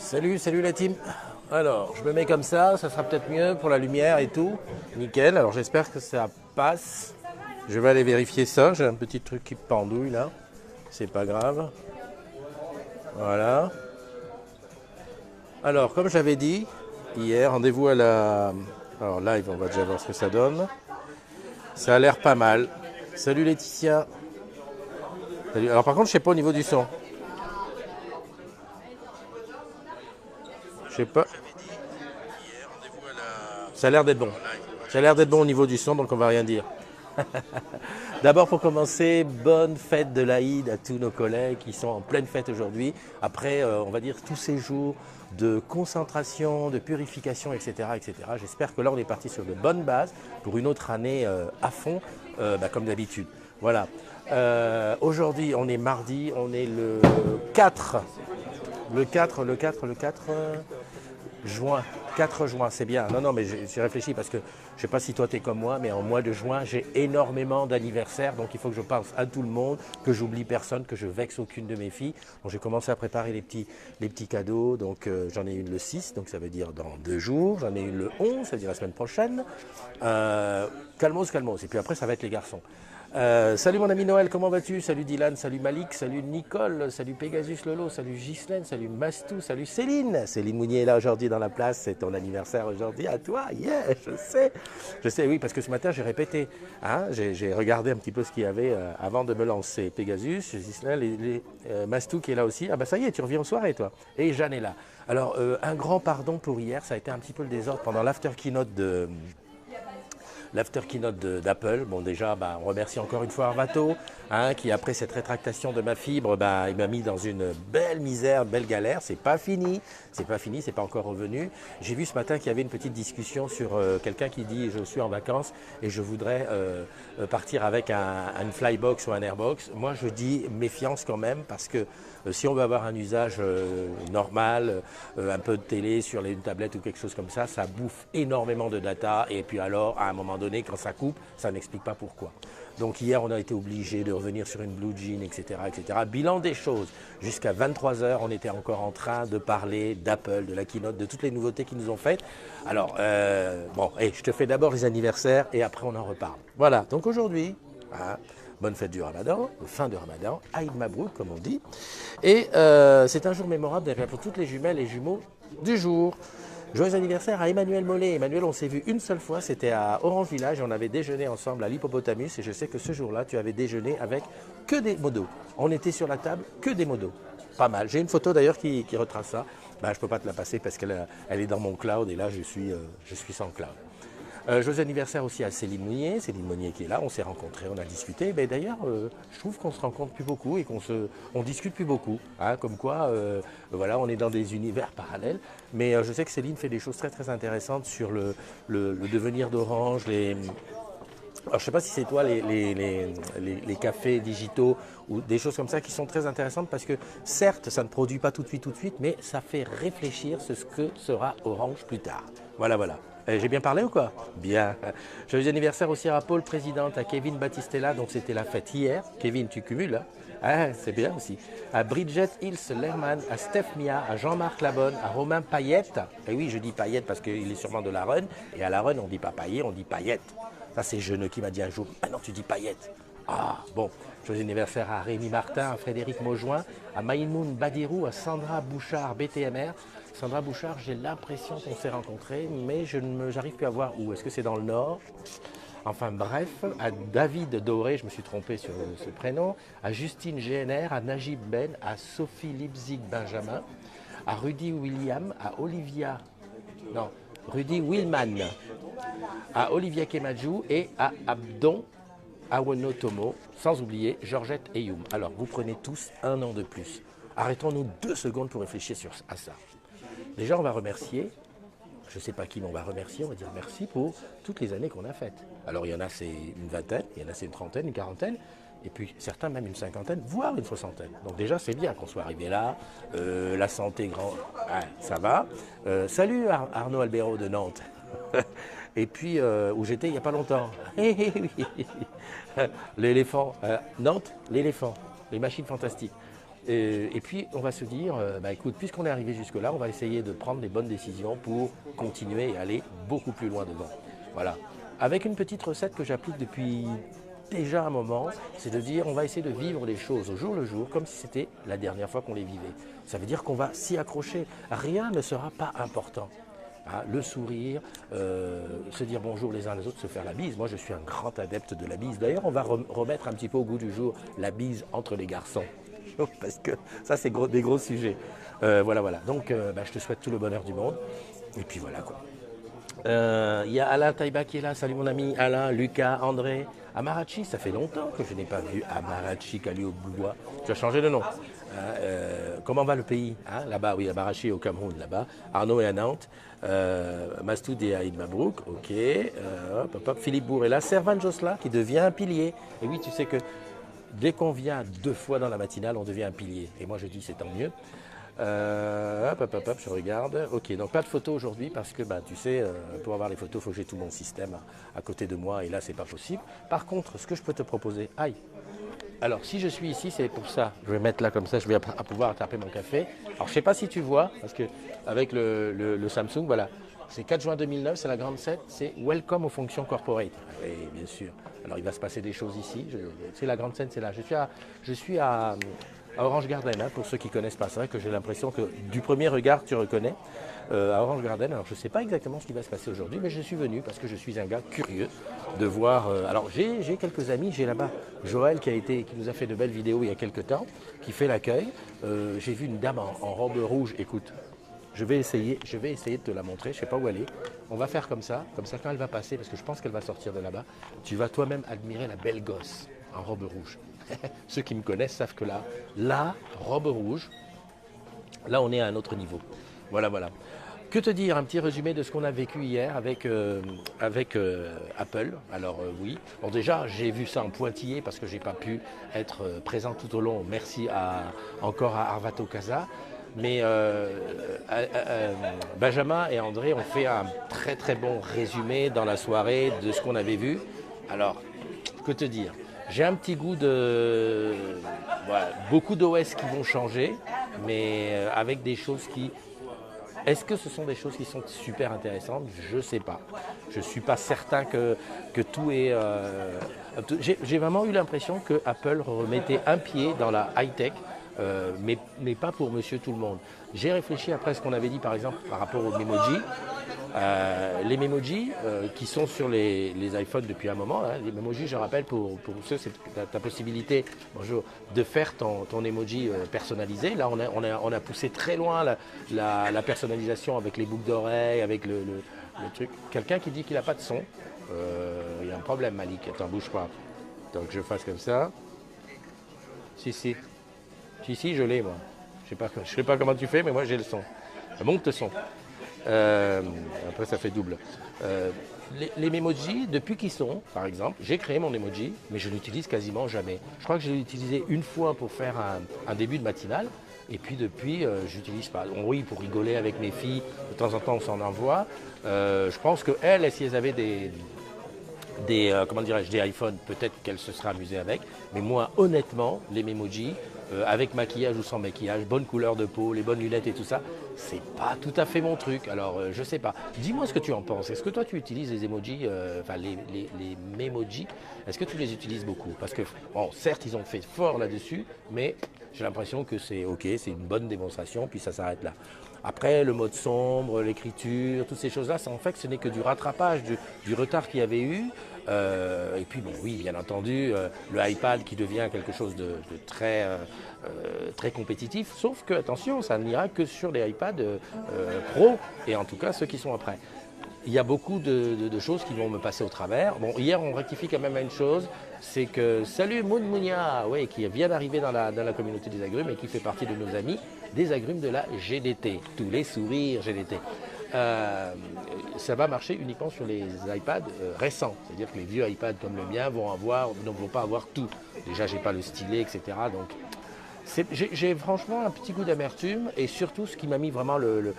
Salut, salut la team. Alors, je me mets comme ça sera peut-être mieux pour la lumière et tout. Nickel, alors j'espère que ça passe. Je vais aller vérifier ça, j'ai un petit truc qui pendouille là. C'est pas grave. Voilà. Alors, comme j'avais dit hier, rendez-vous à la... Alors live, on va déjà voir ce que ça donne. Ça a l'air pas mal. Salut Laetitia. Salut. Alors par contre, je sais pas au niveau du son. Je sais pas. Ça a l'air d'être bon. Ça a l'air d'être bon au niveau du son, donc on va rien dire. D'abord, pour commencer, bonne fête de l'Aïd à tous nos collègues qui sont en pleine fête aujourd'hui. Après, on va dire, tous ces jours de concentration, de purification, etc. etc. J'espère que là, on est parti sur de bonnes bases pour une autre année à fond, comme d'habitude. Voilà. Aujourd'hui, on est mardi, on est le 4. Le 4 juin. 4 juin, c'est bien. Non, mais j'ai réfléchi parce que je ne sais pas si toi tu es comme moi, mais en mois de juin, j'ai énormément d'anniversaires. Donc il faut que je pense à tout le monde, que j'oublie personne, que je vexe aucune de mes filles. Donc j'ai commencé à préparer les petits cadeaux. Donc j'en ai une le 6, donc ça veut dire dans 2 jours. J'en ai une le 11, ça veut dire la semaine prochaine. Calmos. Et puis après, ça va être les garçons. Salut mon ami Noël, comment vas-tu? Salut Dylan, salut Malik, salut Nicole, salut Pegasus Lolo, salut Ghislaine, salut Mastou, salut Céline. Céline Mounier est là aujourd'hui dans la place, c'est ton anniversaire aujourd'hui à toi, yeah, je sais, oui, parce que ce matin j'ai répété, hein, j'ai regardé un petit peu ce qu'il y avait avant de me lancer. Pegasus, Ghislaine, Mastou qui est là aussi, ah bah ça y est, tu reviens en soirée toi, et Jeanne est là. Alors un grand pardon pour hier, ça a été un petit peu le désordre pendant l'after keynote d'Apple. Bon déjà, on remercie encore une fois Arvato, qui après cette rétractation de ma fibre, il m'a mis dans une belle misère, belle galère. C'est pas fini, c'est pas encore revenu. J'ai vu ce matin qu'il y avait une petite discussion sur quelqu'un qui dit je suis en vacances et je voudrais partir avec une flybox ou un airbox. Moi je dis méfiance quand même parce que si on veut avoir un usage normal, un peu de télé sur une tablette ou quelque chose comme ça, ça bouffe énormément de data et puis alors à un moment donné quand ça coupe, ça n'explique pas pourquoi. Donc hier on a été obligé de revenir sur une Blue Jean, etc. etc. Bilan des choses, jusqu'à 23h on était encore en train de parler d'Apple, de la keynote, de toutes les nouveautés qu'ils nous ont faites. Alors je te fais d'abord les anniversaires et après on en reparle. Voilà, donc aujourd'hui... bonne fête du Ramadan, fin de Ramadan, Aïd Mabrouk comme on dit. Et c'est un jour mémorable d'ailleurs pour toutes les jumelles et jumeaux du jour. Joyeux anniversaire à Emmanuel Mollet. Emmanuel, on s'est vu une seule fois, c'était à Orange Village et on avait déjeuné ensemble à l'Hippopotamus et je sais que ce jour-là, tu avais déjeuné avec que des modos. On était sur la table, que des modos. Pas mal. J'ai une photo d'ailleurs qui retrace ça. Je ne peux pas te la passer parce qu'elle est dans mon cloud et là je suis sans cloud. Joyeux anniversaire aussi à Céline Monnier qui est là, on s'est rencontrés, on a discuté. D'ailleurs, je trouve qu'on se rencontre plus beaucoup et on discute plus beaucoup. Comme quoi, voilà, on est dans des univers parallèles. Mais je sais que Céline fait des choses très très intéressantes sur le devenir d'Orange, alors, je ne sais pas si c'est toi les cafés digitaux ou des choses comme ça qui sont très intéressantes parce que certes, ça ne produit pas tout de suite, mais ça fait réfléchir sur ce que sera Orange plus tard. Voilà. J'ai bien parlé ou quoi? Bien. Joyeux anniversaire aussi à Paul Présidente, à Kevin Battistella, donc c'était la fête hier. Kevin, tu cumules, hein? C'est bien aussi. À Bridget Hills-Lerman, à Steph Mia, à Jean-Marc Labonne, à Romain Payette. Et oui, je dis Payette parce qu'il est sûrement de la Run. Et à la Run, on ne dit pas Payet, on dit Payette. Ça, c'est Jeune qui m'a dit un jour, ah non, tu dis Payette. Ah, bon. Joyeux anniversaire à Rémi Martin, à Frédéric Maujoin, à Maïmoun Badirou, à Sandra Bouchard, BTMR. Sandra Bouchard, j'ai l'impression qu'on s'est rencontrés, mais j'arrive plus à voir où. Est-ce que c'est dans le Nord? Enfin bref, à David Doré, je me suis trompé sur ce prénom, à Justine GNR, à Najib Ben, à Sophie Lipzig Benjamin, à Rudy William, à Rudy Willman, à Olivia Kemadjou et à Abdon Awonotomo, sans oublier Georgette Eyoum. Alors, vous prenez tous un an de plus. Arrêtons-nous 2 secondes pour réfléchir à ça. Déjà, on va remercier, je ne sais pas qui, mais on va remercier, on va dire merci pour toutes les années qu'on a faites. Alors, il y en a, c'est une vingtaine, il y en a, c'est une trentaine, une quarantaine, et puis certains, même une cinquantaine, voire une soixantaine. Donc déjà, c'est bien qu'on soit arrivé là. La santé, ça va. Salut Arnaud Albero de Nantes. Et puis, où j'étais il n'y a pas longtemps. L'éléphant. Nantes, l'éléphant. Les machines fantastiques. Et puis, on va se dire, bah, écoute, puisqu'on est arrivé jusque-là, on va essayer de prendre les bonnes décisions pour continuer et aller beaucoup plus loin devant. Voilà. Avec une petite recette que j'applique depuis déjà un moment, c'est de dire on va essayer de vivre les choses au jour le jour comme si c'était la dernière fois qu'on les vivait. Ça veut dire qu'on va s'y accrocher. Rien ne sera pas important. Hein, le sourire, se dire bonjour les uns les autres, se faire la bise. Moi, je suis un grand adepte de la bise. D'ailleurs, on va remettre un petit peu au goût du jour la bise entre les garçons. Parce que ça, c'est des gros sujets. Voilà, voilà. Donc, bah, je te souhaite tout le bonheur du monde. Et puis voilà, quoi. Il y a Alain Taïba qui est là. Salut mon ami Alain, Lucas, André. Amarachi, ça fait longtemps que je n'ai pas vu Amarachi Kalioboulois. Tu as changé de nom. Comment va le pays hein, là-bas, oui, Amarachi est au Cameroun, là-bas. Arnaud est à Nantes. Mastoud et Aïd Mabrouk, ok. Philippe Bourg est là. Servan Josla qui devient un pilier. Et oui, tu sais que dès qu'on vient 2 fois dans la matinale, on devient un pilier. Et moi, je dis c'est tant mieux. Je regarde. Ok, donc pas de photos aujourd'hui parce que bah, tu sais, pour avoir les photos, il faut que j'ai tout mon système à côté de moi et là, c'est pas possible. Par contre, ce que je peux te proposer, aïe. Alors, si je suis ici, c'est pour ça. Je vais mettre là comme ça, je vais pouvoir attraper mon café. Alors, je sais pas si tu vois, parce que avec le Samsung, voilà, c'est 4 juin 2009, c'est la grande 7, c'est Welcome aux fonctions corporate. Oui, bien sûr. Alors, il va se passer des choses ici. C'est la grande scène, c'est là. Je suis à Orange Garden, hein, pour ceux qui ne connaissent pas. C'est vrai que j'ai l'impression que du premier regard, tu reconnais. À Orange Garden, alors je ne sais pas exactement ce qui va se passer aujourd'hui, mais je suis venu parce que je suis un gars curieux de voir. Alors j'ai quelques amis, j'ai là-bas Joël qui nous a fait de belles vidéos il y a quelques temps, qui fait l'accueil. J'ai vu une dame en robe rouge, écoute. Je vais essayer de te la montrer, je ne sais pas où elle est. On va faire comme ça quand elle va passer, parce que je pense qu'elle va sortir de là-bas, tu vas toi-même admirer la belle gosse en robe rouge. Ceux qui me connaissent savent que là, la robe rouge, là on est à un autre niveau. Voilà, voilà. Que te dire, un petit résumé de ce qu'on a vécu hier avec Apple. Alors oui, bon déjà j'ai vu ça en pointillé parce que j'ai pas pu être présent tout au long. Merci encore à Arvato Casa. Mais Benjamin et André ont fait un très très bon résumé dans la soirée de ce qu'on avait vu. Alors, que te dire? J'ai un petit goût de... Voilà, beaucoup d'OS qui vont changer, mais avec des choses qui... Est-ce que ce sont des choses qui sont super intéressantes? Je ne sais pas. Je ne suis pas certain que tout est... J'ai vraiment eu l'impression que Apple remettait un pied dans la high-tech, mais pas pour monsieur tout le monde. J'ai réfléchi après ce qu'on avait dit par exemple par rapport aux Memoji. Les Memoji qui sont sur les iPhones depuis un moment, hein, les Memoji, je rappelle pour ceux, c'est ta possibilité bonjour, de faire ton emoji personnalisé. Là, on a poussé très loin la personnalisation avec les boucles d'oreilles, avec le truc. Quelqu'un qui dit qu'il n'a pas de son, il y a un problème, Malik. Attends, bouge pas. Donc je fasse comme ça. Si, je l'ai, moi. Je sais pas comment tu fais, mais moi j'ai le son. Monte le son. Après, ça fait double. Les Memoji, depuis qu'ils sont, par exemple, j'ai créé mon emoji, mais je l'utilise quasiment jamais. Je crois que je l'ai utilisé une fois pour faire un début de matinale, et puis depuis, je n'utilise pas. Oui, pour rigoler avec mes filles, de temps en temps, on s'en envoie. Je pense qu'elles, si elles avaient des comment dirais-je, des iPhones, peut-être qu'elle se sera amusée avec. Mais moi, honnêtement, les Memoji, avec maquillage ou sans maquillage, bonne couleur de peau, les bonnes lunettes et tout ça, c'est pas tout à fait mon truc. Alors, je sais pas. Dis-moi ce que tu en penses. Est-ce que toi, tu utilises les emojis, enfin les Memoji, est-ce que tu les utilises beaucoup? Parce que, bon, certes, ils ont fait fort là-dessus, mais j'ai l'impression que c'est OK, c'est une bonne démonstration, puis ça s'arrête là. Après, le mode sombre, l'écriture, toutes ces choses-là, en fait, ce n'est que du rattrapage du retard qu'il y avait eu. Et puis, bon, oui, bien entendu, le iPad qui devient quelque chose de très, très compétitif. Sauf que, attention, ça n'ira que sur les iPads Pro, et en tout cas ceux qui sont après. Il y a beaucoup de choses qui vont me passer au travers. Bon, hier, on rectifie quand même une chose, c'est que salut Moon Mounia, ouais, qui vient d'arriver dans la communauté des agrumes et qui fait partie de nos amis des agrumes de la GDT. Tous les sourires GDT. Ça va marcher uniquement sur les iPads récents. C'est-à-dire que les vieux iPads comme le mien ne vont pas avoir tout. Déjà, j'ai pas le stylet, etc. Donc, j'ai franchement un petit goût d'amertume, et surtout ce qui m'a mis vraiment le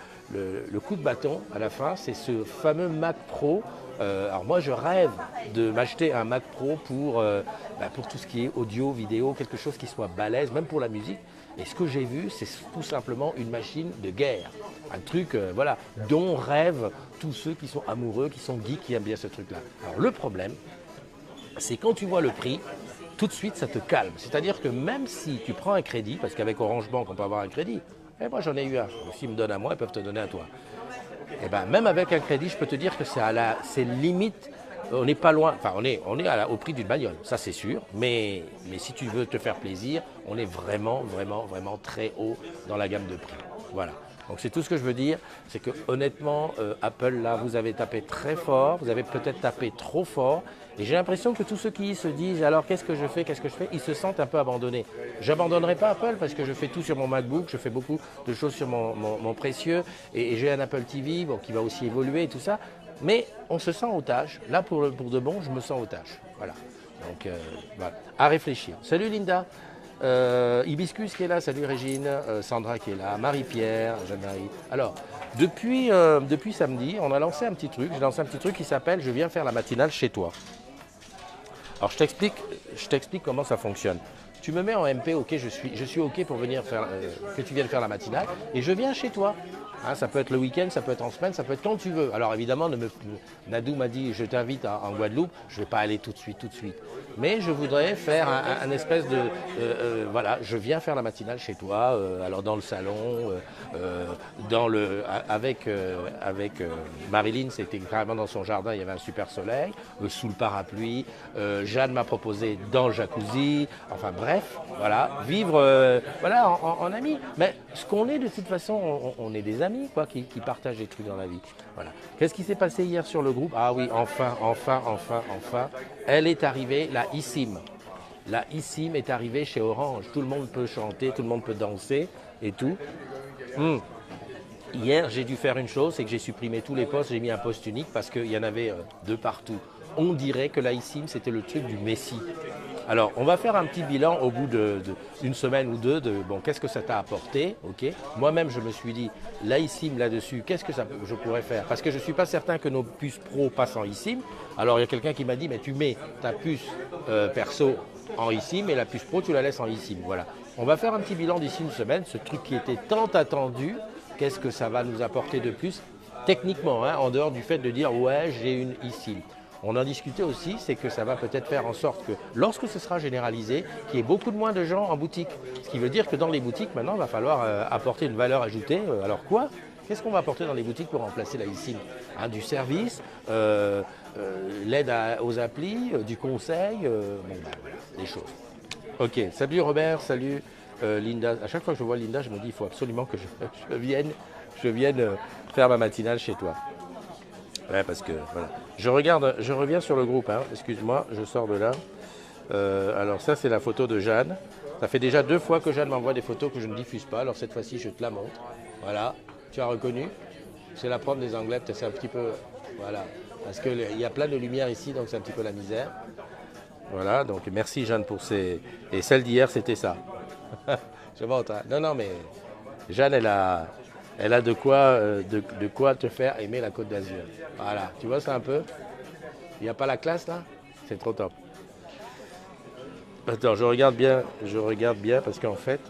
coup de bâton à la fin, c'est ce fameux Mac Pro. Alors moi je rêve de m'acheter un Mac Pro pour tout ce qui est audio, vidéo, quelque chose qui soit balèze, même pour la musique. Et ce que j'ai vu, c'est tout simplement une machine de guerre. Un truc voilà, dont rêvent tous ceux qui sont amoureux, qui sont geeks, qui aiment bien ce truc-là. Alors le problème, c'est quand tu vois le prix, tout de suite ça te calme. C'est-à-dire que même si tu prends un crédit, parce qu'avec Orange Bank on peut avoir un crédit, et moi j'en ai eu un, s'ils me donnent à moi, ils peuvent te donner à toi. Et ben même avec un crédit, je peux te dire que c'est limite, on n'est pas loin, enfin on est au prix d'une bagnole, ça c'est sûr, mais si tu veux te faire plaisir, on est vraiment très haut dans la gamme de prix. Voilà. Donc c'est tout ce que je veux dire, c'est que honnêtement, Apple là, vous avez tapé très fort, vous avez peut-être tapé trop fort, et j'ai l'impression que tous ceux qui se disent alors qu'est-ce que je fais, ils se sentent un peu abandonnés. Je n'abandonnerai pas Apple parce que je fais tout sur mon MacBook, je fais beaucoup de choses sur mon précieux, et j'ai un Apple TV bon, qui va aussi évoluer et tout ça, mais on se sent otage. Là pour de bon, je me sens otage. Voilà. Donc voilà, à réfléchir. Salut Linda. Hibiscus qui est là, salut Régine, Sandra qui est là, Marie-Pierre, Jeanne-Marie. Alors, depuis samedi, on a lancé un petit truc, j'ai lancé un petit truc qui s'appelle « Je viens faire la matinale chez toi ». Alors, je t'explique comment ça fonctionne. Tu me mets en MP, ok, je suis ok pour venir faire, que tu viennes faire la matinale, et je viens chez toi. Hein, ça peut être le week-end, ça peut être en semaine, ça peut être quand tu veux. Alors évidemment, Nadou m'a dit je t'invite en Guadeloupe, je ne vais pas aller tout de suite. Mais je voudrais faire un espèce de... voilà, je viens faire la matinale chez toi, alors dans le salon, avec Marilyn, c'était carrément dans son jardin, il y avait un super soleil, sous le parapluie. Jeanne m'a proposé dans le jacuzzi, enfin bref, voilà, vivre voilà, en amis. Mais ce qu'on est de toute façon, on est des amis quoi, qui partagent des trucs dans la vie. Voilà. Qu'est-ce qui s'est passé hier sur le groupe? Ah oui, enfin, elle est arrivée, la eSIM. La eSIM est arrivée chez Orange. Tout le monde peut chanter, tout le monde peut danser et tout. Hier, j'ai dû faire une chose, c'est que j'ai supprimé tous les postes, j'ai mis un poste unique parce qu'il y en avait de partout. On dirait que la eSIM, c'était le truc du Messie. Alors, on va faire un petit bilan au bout d'une semaine ou deux de bon, qu'est-ce que ça t'a apporté, ok. Moi-même, je me suis dit, la eSIM là-dessus, qu'est-ce que je pourrais faire? Parce que je ne suis pas certain que nos puces pro passent en eSIM. Alors, il y a quelqu'un qui m'a dit, mais tu mets ta puce perso en eSIM et la puce pro, tu la laisses en eSIM. Voilà. On va faire un petit bilan d'ici une semaine, ce truc qui était tant attendu, qu'est-ce que ça va nous apporter de plus techniquement, hein, en dehors du fait de dire, ouais, j'ai une eSIM. On en discutait aussi, c'est que ça va peut-être faire en sorte que lorsque ce sera généralisé, qu'il y ait beaucoup de moins de gens en boutique. Ce qui veut dire que dans les boutiques, maintenant, il va falloir apporter une valeur ajoutée. Alors quoi? Qu'est-ce qu'on va apporter dans les boutiques pour remplacer la eSIM? Hein, du service, l'aide aux applis, du conseil, bon, ben, voilà, des choses. Ok, salut Robert, salut Linda. À chaque fois que je vois Linda, je me dis il faut absolument que je vienne faire ma matinale chez toi. Ouais, parce que voilà. Je reviens sur le groupe, hein. Excuse-moi, je sors de là. Alors ça, c'est la photo de Jeanne. Ça fait déjà 2 fois que Jeanne m'envoie des photos que je ne diffuse pas. Alors cette fois-ci, je te la montre. Voilà, tu as reconnu. C'est la prof des Anglais, c'est un petit peu... Voilà, parce qu'il y a plein de lumière ici, donc c'est un petit peu la misère. Voilà, donc merci Jeanne pour ces... Et celle d'hier, c'était ça. Je montre, hein. Non, mais Jeanne, elle a de quoi te faire aimer la Côte d'Azur. Voilà, tu vois ça un peu? Il n'y a pas la classe là? C'est trop top. Attends, je regarde bien parce qu'en fait,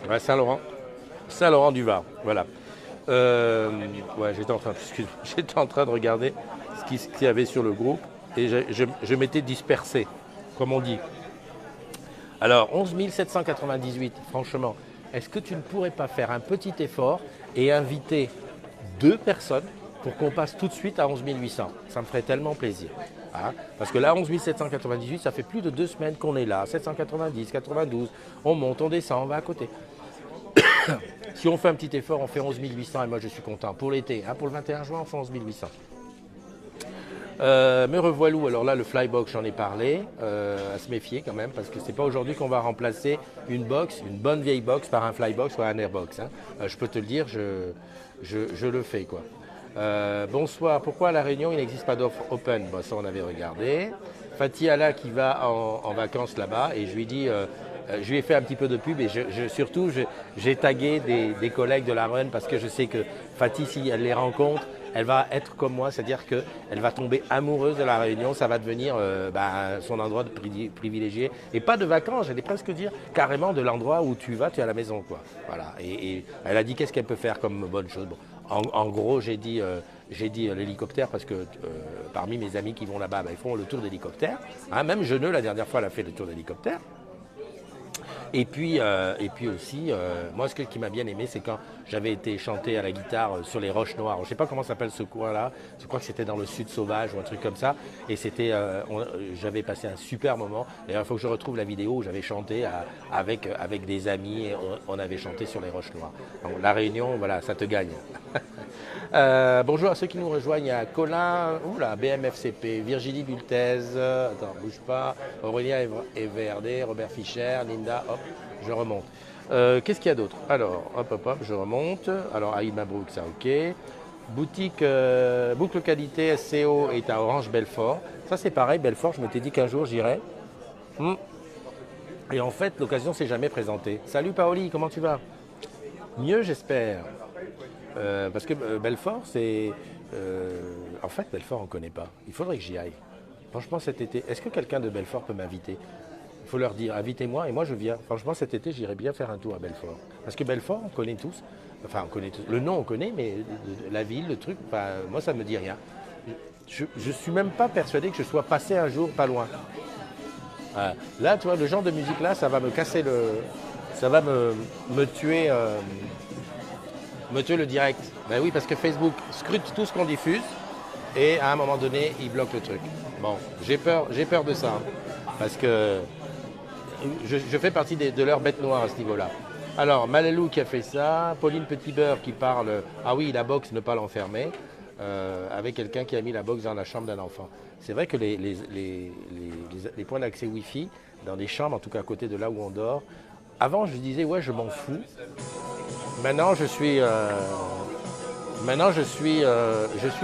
ouais, Saint-Laurent du Var, voilà. Ouais, j'étais en train de regarder ce qu'il y avait sur le groupe et je m'étais dispersé, comme on dit. Alors, 11 798, franchement, est-ce que tu ne pourrais pas faire un petit effort et inviter 2 personnes pour qu'on passe tout de suite à 11 800? Ça me ferait tellement plaisir. Hein, parce que là, 11 798, ça fait plus de 2 semaines qu'on est là. 790, 92, on monte, on descend, on va à côté. Si on fait un petit effort, on fait 11 800 et moi je suis content. Pour l'été, hein, pour le 21 juin, on fait 11 800. Me revoilou, alors là le flybox j'en ai parlé, à se méfier quand même parce que c'est pas aujourd'hui qu'on va remplacer une bonne vieille box par un flybox ou un airbox. Hein. Je peux te le dire, je le fais quoi. Bonsoir, pourquoi à La Réunion il n'existe pas d'offre open? Bon, ça on avait regardé. Fatih Allah qui va en vacances là-bas et je lui dis, je lui ai fait un petit peu de pub et surtout j'ai tagué des collègues de la Run parce que je sais que Fatih, si elle les rencontre, elle va être comme moi, c'est-à-dire qu'elle va tomber amoureuse de la Réunion, ça va devenir son endroit de privilégié. Et pas de vacances, j'allais presque dire carrément de l'endroit où tu vas, tu es à la maison, quoi. Voilà. Et elle a dit qu'est-ce qu'elle peut faire comme bonne chose. Bon, en gros, j'ai dit l'hélicoptère parce que parmi mes amis qui vont là-bas, ils font le tour d'hélicoptère. Hein, même Geneux, la dernière fois, elle a fait le tour d'hélicoptère. Et puis aussi, moi, ce qui m'a bien aimé, c'est quand j'avais été chanter à la guitare sur les Roches Noires. Je ne sais pas comment s'appelle ce coin-là. Je crois que c'était dans le sud sauvage ou un truc comme ça. Et j'avais passé un super moment. D'ailleurs, il faut que je retrouve la vidéo où j'avais chanté avec des amis et on avait chanté sur les Roches Noires. Donc, la Réunion, voilà, ça te gagne. Bonjour à ceux qui nous rejoignent. Il y a Colin, BMFCP, Virginie Bultez, attends, bouge pas, Aurélien Everdé, Robert Fischer, Linda, hop, je remonte. Qu'est-ce qu'il y a d'autre? Alors, hop, je remonte. Alors, Aïd Mabrouk, ça, ok. Boutique Boucle Qualité SCO est à Orange Belfort. Ça, c'est pareil, Belfort, je m'étais dit qu'un jour j'irais. Et en fait, l'occasion s'est jamais présentée. Salut Paoli, comment tu vas? Mieux, j'espère. Parce que Belfort, c'est... en fait, Belfort, on ne connaît pas. Il faudrait que j'y aille. Franchement, cet été, est-ce que quelqu'un de Belfort peut m'inviter? Il faut leur dire, invitez-moi et moi je viens. Franchement, cet été, j'irai bien faire un tour à Belfort. Parce que Belfort, on connaît tous. Enfin, on connaît tous. Le nom, on connaît, mais la ville, le truc, moi, ça ne me dit rien. Je ne suis même pas persuadé que je sois passé un jour pas loin. Là, tu vois, le genre de musique-là, ça va me casser le... Ça va me tuer... me tuer le direct. Ben oui, parce que Facebook scrute tout ce qu'on diffuse et à un moment donné, il bloque le truc. Bon, j'ai peur de ça. Parce que je fais partie de leur bête noire à ce niveau-là. Alors, Malalou qui a fait ça, Pauline Petitbeurre qui parle, ah oui, la box, ne pas l'enfermer, avec quelqu'un qui a mis la box dans la chambre d'un enfant. C'est vrai que les points d'accès Wi-Fi, dans des chambres, en tout cas à côté de là où on dort, avant je disais, ouais, je m'en fous. Maintenant, je suis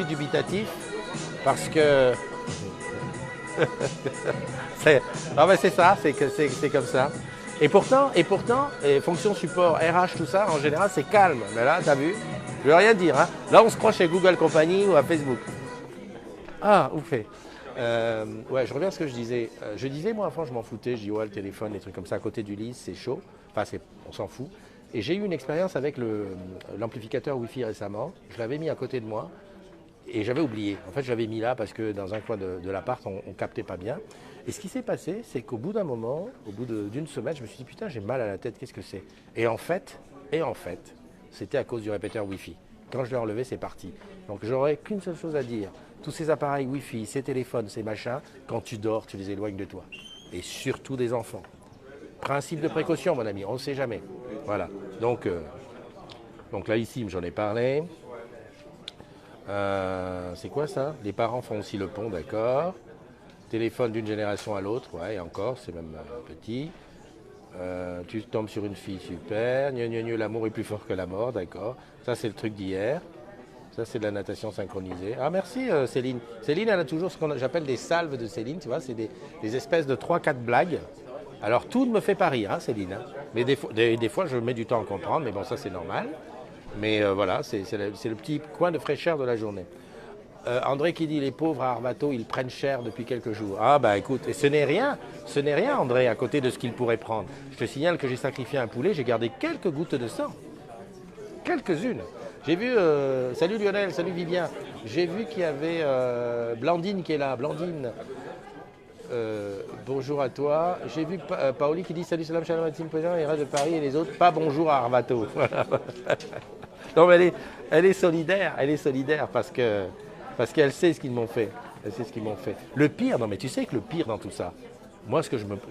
dubitatif parce que non mais c'est ça, c'est comme ça. Et pourtant, fonction support, RH, tout ça, en général, c'est calme. Mais là, t'as vu, je veux rien dire. Hein. Là, on se croit chez Google Company ou à Facebook. Ah, ouf. Ouais, je reviens à ce que je disais. Je disais, moi, avant, je m'en foutais. Je dis, ouais, le téléphone, les trucs comme ça, à côté du lit, c'est chaud. Enfin, on s'en fout. Et j'ai eu une expérience avec l'amplificateur Wi-Fi récemment. Je l'avais mis à côté de moi et j'avais oublié. En fait, je l'avais mis là parce que dans un coin de l'appart, on ne captait pas bien. Et ce qui s'est passé, c'est qu'au bout d'un moment, au bout d'une semaine, je me suis dit, putain, j'ai mal à la tête, qu'est-ce que c'est? Et en fait, c'était à cause du répéteur Wi-Fi. Quand je l'ai enlevé, c'est parti. Donc, j'aurais qu'une seule chose à dire. Tous ces appareils Wi-Fi, ces téléphones, ces machins, quand tu dors, tu les éloignes de toi. Et surtout des enfants. Principe de précaution, mon ami, on ne sait jamais. Voilà. Donc là, ici, j'en ai parlé. C'est quoi ça? Les parents font aussi le pont, d'accord. Téléphone d'une génération à l'autre, ouais, et encore, c'est même petit. Tu tombes sur une fille, super. L'amour est plus fort que la mort, d'accord. Ça, c'est le truc d'hier. Ça, c'est de la natation synchronisée. Ah, merci Céline. Céline, elle a toujours ce qu'on j'appelle des salves de Céline, tu vois, c'est des espèces de 3-4 blagues. Alors, tout ne me fait pas rire, hein, Céline. Hein. Mais des fois, je mets du temps à comprendre, mais bon, ça, c'est normal. Mais voilà, c'est le petit coin de fraîcheur de la journée. André qui dit, les pauvres à Arvato, ils prennent cher depuis quelques jours. Ah, bah écoute, et ce n'est rien, André, à côté de ce qu'ils pourraient prendre. Je te signale que j'ai sacrifié un poulet, j'ai gardé quelques gouttes de sang. Quelques-unes. J'ai vu, salut Lionel, salut Vivien, j'ai vu qu'il y avait Blandine qui est là, Blandine. Bonjour à toi. J'ai vu Paoli qui dit salut, salam, shalom, Team Président, et reste de Paris et les autres, pas bonjour à Arvato. Voilà. Non, mais elle est solidaire parce qu'elle sait ce qu'ils m'ont fait. Elle sait ce qu'ils m'ont fait. Le pire, non mais tu sais que le pire dans tout ça, moi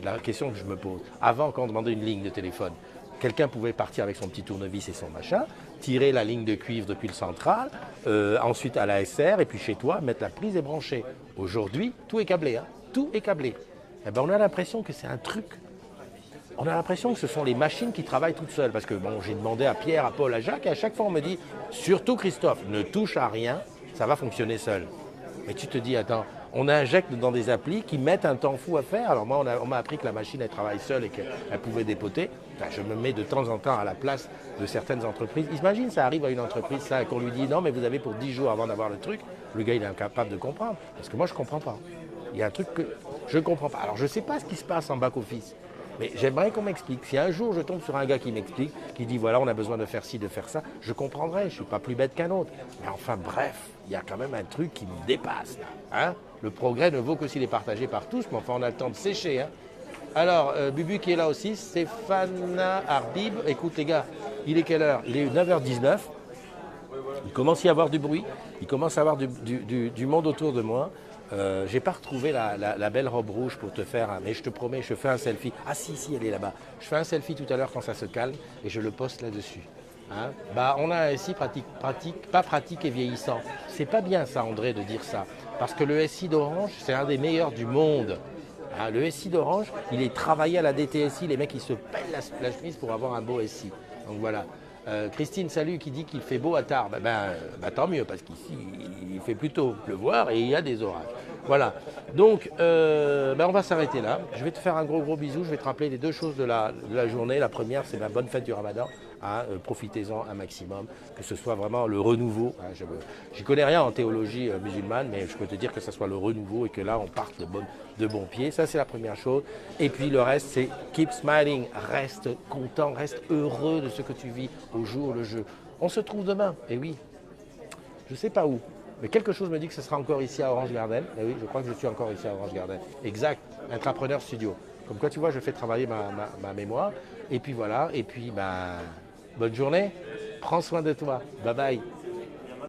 la question que je me pose, avant quand on demandait une ligne de téléphone, quelqu'un pouvait partir avec son petit tournevis et son machin, tirer la ligne de cuivre depuis le central, ensuite à la SR, et puis chez toi, mettre la prise et brancher. Aujourd'hui, tout est câblé, hein. Tout est câblé. Eh ben, on a l'impression que c'est un truc. On a l'impression que ce sont les machines qui travaillent toutes seules. Parce que bon, j'ai demandé à Pierre, à Paul, à Jacques, et à chaque fois on me dit, surtout Christophe, ne touche à rien, ça va fonctionner seul. Mais tu te dis, attends, on injecte dans des applis qui mettent un temps fou à faire. Alors moi, on m'a appris que la machine, elle travaille seule et qu'elle pouvait dépoter. Enfin, je me mets de temps en temps à la place de certaines entreprises. Imagine, ça arrive à une entreprise, ça, qu'on lui dit non, mais vous avez pour 10 jours avant d'avoir le truc. Le gars, il est incapable de comprendre. Parce que moi, je ne comprends pas. Il y a un truc que je ne comprends pas. Alors, je ne sais pas ce qui se passe en back-office. Mais j'aimerais qu'on m'explique. Si un jour je tombe sur un gars qui m'explique, qui dit voilà, on a besoin de faire ci, de faire ça, je comprendrai. Je ne suis pas plus bête qu'un autre. Mais enfin, bref, il y a quand même un truc qui me dépasse. Là, hein. Le progrès ne vaut que s'il est partagé par tous, mais enfin, on a le temps de sécher. Hein. Alors, Bubu qui est là aussi, Stéphane Arbib. Écoute les gars, il est quelle heure? Il est 9h19. Il commence à y avoir du bruit, il commence à y avoir du monde autour de moi. J'ai pas retrouvé la belle robe rouge pour te faire, mais je te promets, je fais un selfie. Ah si, elle est là-bas. Je fais un selfie tout à l'heure quand ça se calme et je le poste là-dessus. Hein, bah, on a un SI pas pratique et vieillissant. C'est pas bien ça, André, de dire ça. Parce que le SI d'Orange, c'est un des meilleurs du monde. Hein, le SI d'Orange, il est travaillé à la DTSI. Les mecs, ils se pèlent la chemise pour avoir un beau SI. Donc voilà. Christine, salut, qui dit qu'il fait beau à Tarbes. Tant mieux, parce qu'ici, il fait plutôt pleuvoir et il y a des orages. Voilà. Donc, on va s'arrêter là. Je vais te faire un gros bisou. Je vais te rappeler les deux choses de la journée. La première, c'est la bonne fête du Ramadan. Hein, profitez-en un maximum, que ce soit vraiment le renouveau. Hein, je n'y connais rien en théologie musulmane, mais je peux te dire que ce soit le renouveau et que là, on parte de bon pied. Ça, c'est la première chose. Et puis, le reste, c'est keep smiling. Reste content, reste heureux de ce que tu vis au jour le jeu. On se trouve demain. Et oui, je ne sais pas où, mais quelque chose me dit que ce sera encore ici à Orange Garden. Et oui, je crois que je suis encore ici à Orange Garden. Exact, Intrapreneur Studio. Comme quoi, tu vois, je fais travailler ma mémoire. Et puis voilà, et puis bonne journée, prends soin de toi, bye bye.